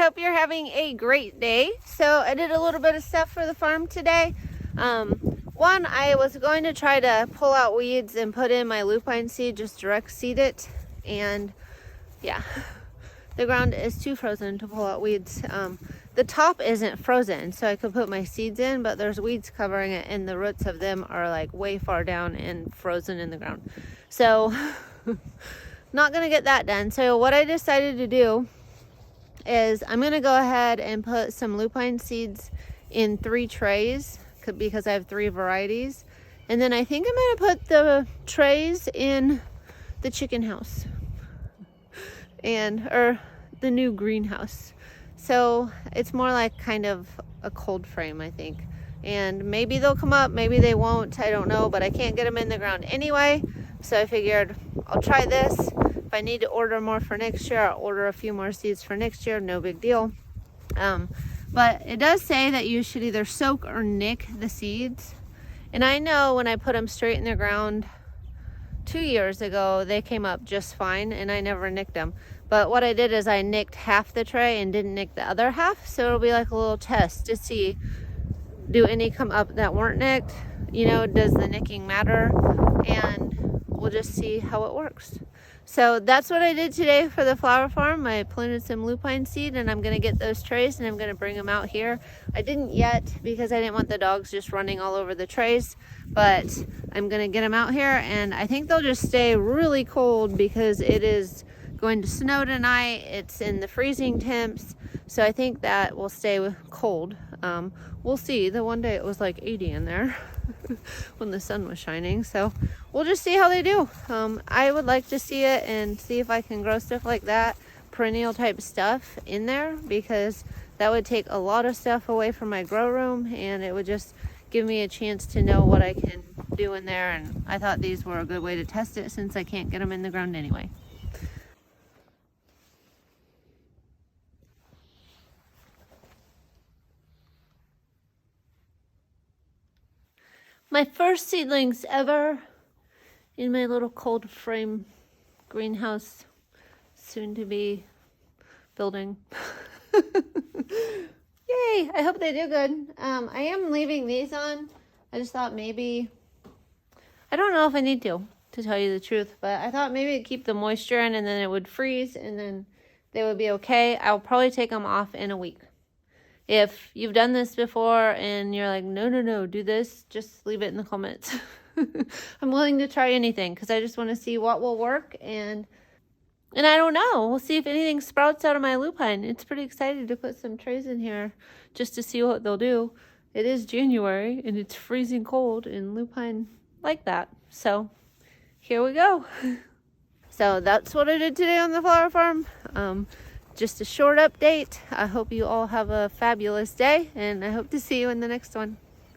hope you're having a great day. So I did a little bit of stuff for the farm today. One, I was going to try to pull out weeds and put in my lupine seed, just direct seed it. And yeah, the ground is too frozen to pull out weeds. The top isn't frozen, so I could put my seeds in, but there's weeds covering it, and the roots of them are like way far down and frozen in the ground. So not gonna get that done. So what I decided to do is I'm gonna go ahead and put some lupine seeds in 3 trays because I have 3 varieties. And then I think I'm gonna put the trays in the chicken house or the new greenhouse. So it's more like kind of a cold frame, I think. And maybe they'll come up, maybe they won't, I don't know, but I can't get them in the ground anyway. So I figured I'll try this. If I need to order more for next year, I'll order a few more seeds for next year, no big deal. But it does say that you should either soak or nick the seeds. And I know when I put them straight in the ground 2 years ago, they came up just fine and I never nicked them. But what I did is I nicked half the tray and didn't nick the other half. So it'll be like a little test to see, do any come up that weren't nicked? You know, does the nicking matter? And we'll just see how it works. So that's what I did today for the flower farm. I planted some lupine seed and I'm gonna get those trays and I'm gonna bring them out here. I didn't yet because I didn't want the dogs just running all over the trays, but I'm gonna get them out here and I think they'll just stay really cold because it is going to snow tonight. It's in the freezing temps, so I think that will stay cold. We'll see. The one day it was like 80 in there when the sun was shining, so we'll just see how they do. I would like to see it and see if I can grow stuff like that, perennial type stuff in there, because that would take a lot of stuff away from my grow room and it would just give me a chance to know what I can do in there. And I thought these were a good way to test it since I can't get them in the ground anyway. My first seedlings ever in my little cold frame greenhouse, soon to be building. Yay, I hope they do good. I am leaving these on. I just thought maybe, I don't know if I need to tell you the truth, but I thought maybe it'd keep the moisture in and then it would freeze and then they would be okay. I'll probably take them off in a week. If you've done this before and you're like, no, do this, just leave it in the comments. I'm willing to try anything because I just want to see what will work. And I don't know. We'll see if anything sprouts out of my lupine. It's pretty excited to put some trays in here just to see what they'll do. It is January and it's freezing cold and lupine like that. So here we go. So that's what I did today on the flower farm. Just a short update. I hope you all have a fabulous day and I hope to see you in the next one.